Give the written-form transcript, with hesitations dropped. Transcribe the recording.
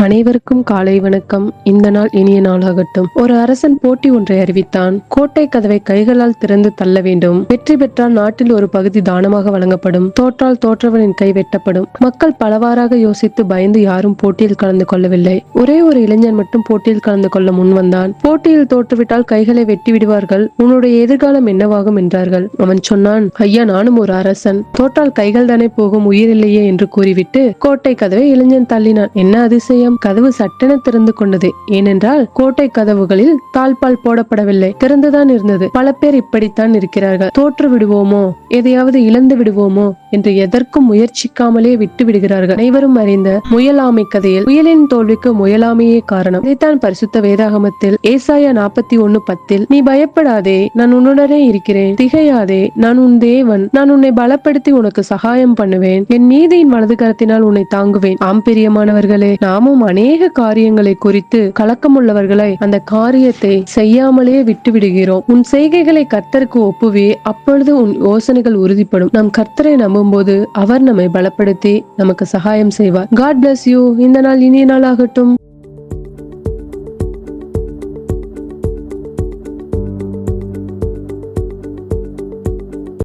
அனைவருக்கும் காலை வணக்கம். இந்த நாள் இனிய நாளாகட்டும். ஒரு அரசன் போட்டி ஒன்றை அறிவித்தான். கோட்டை கதவை கைகளால் திறந்து தள்ள வேண்டும். வெற்றி பெற்றால் நாட்டில் ஒரு பகுதி தானமாக வழங்கப்படும். தோற்றால் தோற்றவனின் கை வெட்டப்படும். மக்கள் பலவாறாக யோசித்து பயந்து யாரும் போட்டியில் கலந்து கொள்ளவில்லை. ஒரே ஒரு இளைஞன் மட்டும் போட்டியில் கலந்து கொள்ள முன் வந்தான். போட்டியில் தோற்றுவிட்டால் கைகளை வெட்டி விடுவார்கள். உன்னுடைய எதிர்காலம் என்னவாகும் என்றார்கள். அவன் சொன்னான், ஐயா, நானும் ஒரு அரசன். தோற்றால் கைகள் தானே போகும், உயிரில்லையே என்று கூறிவிட்டு கோட்டை கதவை இளைஞன் தள்ளினான். என்ன அதிசயம்! கதவு சட்டென திறந்து கொண்டது. ஏனென்றால் கோட்டை கதவுகளில் தாழ்பால் போடப்படவில்லை, திறந்துதான் இருந்தது. பல பேர் இப்படித்தான் இருக்கிறார்கள். தோற்று விடுவோமோ, எதையாவது இழந்து விடுவோமோ என்று எதற்கும் முயற்சிக்காமலே விட்டு விடுகிறார்கள். அனைவரும் அறிந்த முயலாமை கதையில் புயலின் தோல்விக்கு முயலாமையே காரணம். இதைத்தான் பரிசுத்த வேதாகமத்தில் ஏசாயா 41:10 நீ பயப்படாதே, நான் உன்னுடனே இருக்கிறேன். திகையாதே, நான் உன் தேவன். நான் உன்னை பலப்படுத்தி உனக்கு சகாயம் பண்ணுவேன். என் நீதியின் வலது கரத்தினால் உன்னை தாங்குவேன். ஆம் பிரியமானவர்களே, நாமும் அநேக காரியங்களை குறித்து கலக்கமுள்ளவர்களை அந்த காரியத்தை செய்யாமலே விட்டு விடுகிறோம். உன் செய்கைகளை கர்த்தருக்கு ஒப்புவே, அப்பொழுது உன் யோசனைகள் உறுதிப்படும். நாம் கர்த்தரை நம்பும் போது அவர் நம்மை பலப்படுத்தி நமக்கு சகாயம் செய்வார். God bless you. இந்த நாள் இனிய நாளாகட்டும்.